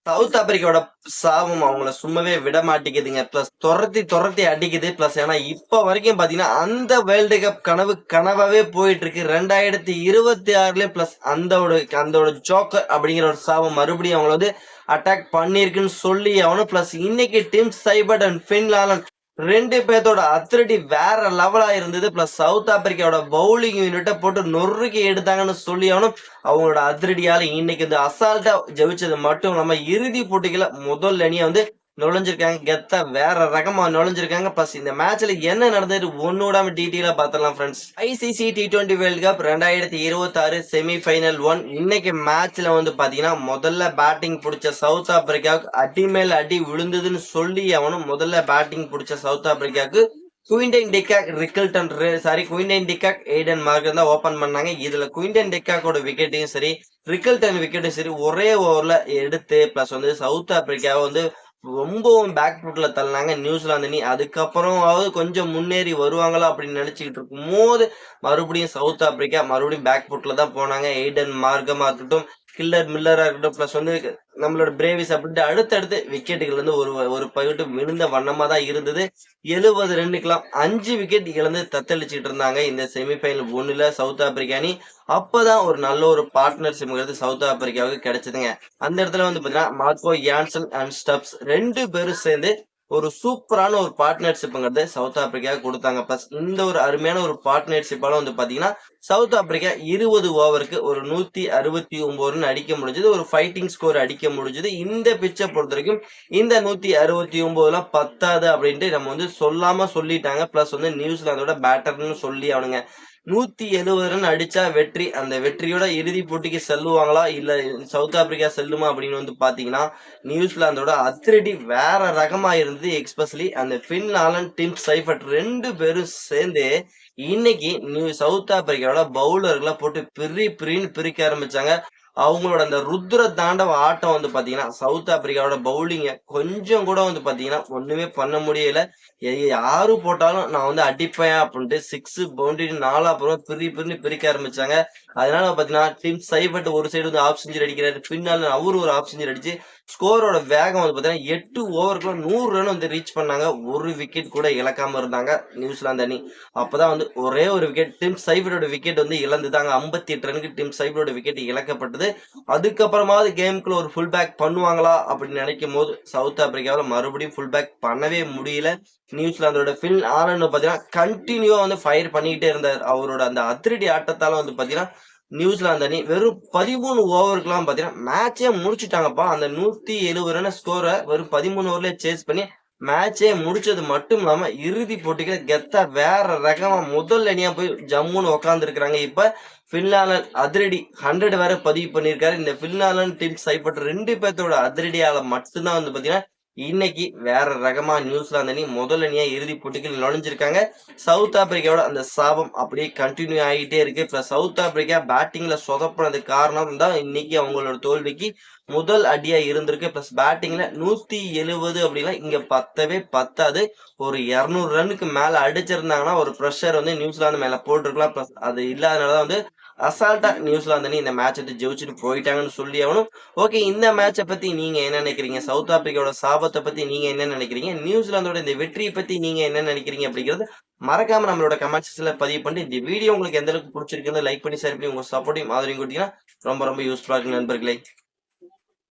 South ஆப்பிரிக்காவோட சாபம் அவங்கள சும்மாவே விட மாட்டேங்குதுங்க. பிளஸ் தொரத்தி தொரத்தி அடிக்குது. பிளஸ் ஏன்னா இப்ப வரைக்கும் பாத்தீங்கன்னா, அந்த வேர்ல்டு கப் கனவு கனவாவே போயிட்டு இருக்கு. 2026 பிளஸ் அந்தோட ஜோக்கர் அப்படிங்கிற ஒரு சாபம் மறுபடியும் அவங்கள வந்து அட்டாக் பண்ணியிருக்குன்னு சொல்லி ஆகணும். பிளஸ் இன்னைக்கு டிம் சைபர்ட் அண்ட் ஃபின் லாலன் 2 பேத்தோட அத்லட்டி வேற லெவலா இருந்தது. பிளஸ் சவுத் ஆப்பிரிக்காவோட பவுலிங் யூனிட்ட போட்டு நொறுக்கி எடுத்தாங்கன்னு சொல்லி ஆகணும். அவங்களோட அதிரடியால இன்னைக்கு இந்த அசால்ட்டா ஜெயிச்சது மட்டும் இல்லாம இறுதி போட்டிகள முதல் அணியா வந்து நுழைஞ்சிருக்காங்க. கெத்தா வேற ரகமா நுழைஞ்சிருக்காங்க. பிளஸ் இந்த மேட்ச்ல என்ன நடந்தது ஒண்ணு விடாம டீட்டெயிலா பாத்திரலாம் friends. ICC T20 world cup 2026 semi final 1 இன்னைக்கு மேட்ச்ல வந்து பாத்தீங்கன்னா முதல்ல பேட்டிங் புடிச்ச சவுத் ஆப்பிரிக்காவுக்கு அடி மேல் அடி விழுந்ததுன்னு சொல்லி அவனும் முதல்ல பேட்டிங் புடிச்ச சவுத் ஆப்பிரிக்காவுக்கு குயின்டன் டிகாக் எய்டன் மார்கன் தான் ஓபன் பண்ணாங்க. இதுல குயின்டன் டிகாக்கோட விக்கெட்டையும் சரி ரிக்கல்டன் விக்கெட்டும் சரி ஒரே ஓவர்ல எடுத்து பிளஸ் வந்து சவுத் ஆப்பிரிக்காவை வந்து ரொம்பவும் பேக் ஃபுட்ல தள்ளினாங்க நியூசிலாந்து அணி. அதுக்கப்புறமாவது கொஞ்சம் முன்னேறி வருவாங்களா அப்படின்னு நினைச்சுக்கிட்டு இருக்கும் போது மறுபடியும் சவுத் ஆப்பிரிக்கா மறுபடியும் பேக் ஃபுட்ல தான் போனாங்க. எய்டன் மார்கமா இருக்கட்டும், கில்லர் மில்லரா இருக்கட்டும், பிளஸ் வந்து நம்மளோட பிரேவிஸ் அப்படின்ட்டு அடுத்தடுத்து விக்கெட்டுகள் வந்து ஒரு பகுட்டு விழுந்த வண்ணமா தான் இருந்தது. 70 ரன்னுக்கெல்லாம் 5 விக்கெட் இழந்து தத்தளிச்சுட்டு இருந்தாங்க இந்த செமிஃபைனல் 1ல சவுத் ஆப்பிரிக்கா அணி. அப்பதான் ஒரு நல்ல ஒரு பார்ட்னர்ஷிப்ங்கிறது சவுத் ஆப்பிரிக்காவுக்கு கிடைச்சதுங்க. அந்த இடத்துல வந்து பாத்தீங்கன்னா மார்க்கோ யான்சன் அண்ட் ஸ்டப்ஸ் 2 பேரும் சேர்ந்து ஒரு சூப்பரான ஒரு பார்ட்னர்ஷிப்ங்கிறது சவுத் ஆப்பிரிக்கா கொடுத்தாங்க. பிளஸ் இந்த ஒரு அருமையான ஒரு பார்ட்னர்ஷிப்பால வந்து பாத்தீங்கன்னா சவுத் ஆப்பிரிக்கா 20 ஓவருக்கு ஒரு 169 ரன் அடிக்க முடிஞ்சது. ஒரு ஃபைட்டிங் ஸ்கோர் அடிக்க முடிஞ்சது. இந்த பிச்சை பொறுத்த வரைக்கும் இந்த 169 பத்தாது அப்படின்ட்டு நம்ம வந்து சொல்லாம சொல்லிட்டாங்க. பிளஸ் வந்து நியூசிலாந்தோட பேட்டர்னு சொல்லி அவனுங்க 170 ரன் அடிச்சா வெற்றி. அந்த வெற்றியோட இறுதி போட்டிக்கு செல்லுவாங்களா இல்ல சவுத் ஆப்பிரிக்கா செல்லுமா அப்படின்னு வந்து பாத்தீங்கன்னா நியூசிலாந்தோட அதிரடி வேற ரகமா இருந்தது. எக்ஸ்பெஷலி அந்த ஃபின் லாலன், டிம் சைஃபர்ட் 2 பேரும் சேர்ந்து இன்னைக்கு சவுத் ஆப்பிரிக்காவோட பவுலர்களை போட்டு பிரின்னு பிரிக்க ஆரம்பிச்சாங்க. அவங்களோட அந்த ருத்ர தாண்டவ ஆட்டம் வந்து பாத்தீங்கன்னா சவுத் ஆப்பிரிக்காவோட பவுலிங்க கொஞ்சம் கூட வந்து பாத்தீங்கன்னா ஒண்ணுமே பண்ண முடியல. யாரு போட்டாலும் நான் வந்து அடிப்பேன் அப்படின்ட்டு 6 பவுண்டரி 4 அப்புறம் பிரின்னு பிரிக்க ஆரம்பிச்சாங்க. அதனால பாத்தீங்கன்னா டிம் சைபர்ட் ஒரு சைடு வந்து ஆஃப் செஞ்சுரி அடிக்கிறாரு, பின்னால அவரு ஒரு ஆஃப் செஞ்சுரி அடிச்சு ஸ்கோரோட வேகம் வந்து பாத்தீங்கன்னா 8 ஓவருக்குள்ள 100 ரன் வந்து ரீச் பண்ணாங்க. ஒரு விக்கெட் கூட இழக்காம இருந்தாங்க நியூசிலாந்து அணி. அப்பதான் வந்து ஒரே ஒரு விக்கெட் டிம் சைபர்டோட விக்கெட் வந்து இழந்துதாங்க. 58 ரனுக்கு டிம் சைபர்டோட விக்கெட் இழக்கப்பட்டது. அதுக்கப்புறமாவது கேமுக்குள்ள ஒரு ஃபுல் பேக் பண்ணுவாங்களா அப்படின்னு நினைக்கும் போது சவுத் ஆப்பிரிக்காவில் மறுபடியும் ஃபுல் பேக் பண்ணவே முடியல. நியூசிலாந்தோட ஃபில் ஆலன் பாத்தீங்கன்னா கண்டினியூவா வந்து ஃபயர் பண்ணிக்கிட்டே இருந்தார். அவரோட அந்த அதிரடி ஆட்டத்தால வந்து பாத்தீங்கன்னா நியூசிலாந்து அணி வெறும் 13 ஓவருக்குலாம் பாத்தீங்கன்னா மேட்சே முடிச்சுட்டாங்கப்பா. அந்த 170 ரன் ஸ்கோரை வெறும் 13 ஓவர்லயே சேஸ் பண்ணி மேட்சே முடிச்சது மட்டும் இல்லாம இறுதி போட்டிகளை கெத்தா வேற ரகமா முதல் அணியா போய் ஜம்முன்னு உட்கார்ந்து இருக்கிறாங்க. இப்ப பின்லாலன் அதிரடி 100 வேற பதிவு பண்ணியிருக்காரு. இந்த பின்லாலன் டிம் சைபர்ட் 2 பேர்த்தோட அதிரடியால மட்டும்தான் வந்து பாத்தீங்கன்னா இன்னைக்கு வேற ரகமா நியூசிலாந்து அணி முதல் அணியா இறுதி போட்டிகள் நுழைஞ்சிருக்காங்க. சவுத் ஆப்பிரிக்காவோட அந்த சாபம் அப்படியே கண்டினியூ ஆகிட்டே இருக்கு. பிளஸ் சவுத் ஆப்பிரிக்கா பேட்டிங்ல சொதப்பினதுக்கு காரணம் தான் இன்னைக்கு அவங்களோட தோல்விக்கு முதல் அடியா இருந்திருக்கு. பிளஸ் பேட்டிங்ல 170 அப்படின்னா இங்க பத்தவே பத்தாது. ஒரு 200 ரன்னுக்கு மேல அடிச்சிருந்தாங்கன்னா ஒரு ப்ரெஷர் வந்து நியூசிலாந்து மேல போட்டிருக்கலாம். பிளஸ் அது இல்லாதனாலதான் வந்து அசால்ட்டா நியூசிலாந்து அணி இந்த மேட்ச் வந்து ஜெயிச்சுட்டு போயிட்டாங்கன்னு சொல்லி ஆகணும். ஓகே, இந்த மேட்சை பத்தி நீங்க என்ன நினைக்கிறீங்க? சவுத் ஆப்பிரிக்காவோட சாபத்தை பத்தி நீங்க என்ன நினைக்கிறீங்க? நியூசிலாந்தோட இந்த வெற்றியை பத்தி நீங்க என்ன நினைக்கிறீங்க அப்படிங்கிறது மறக்காம நம்மளோட கமெண்ட் செக்ஷன்ல பதிவு பண்ணி இந்த வீடியோ உங்களுக்கு எந்த அளவுக்கு பிடிச்சிருக்குன்னு லைக் பண்ணி ஷேர் பண்ணி உங்க சப்போர்ட்டையும் ஆதரவையும் கொடுத்தீங்கன்னா ரொம்ப ரொம்ப யூஸ்ஃபுல்லா இருக்கு நண்பர்களே.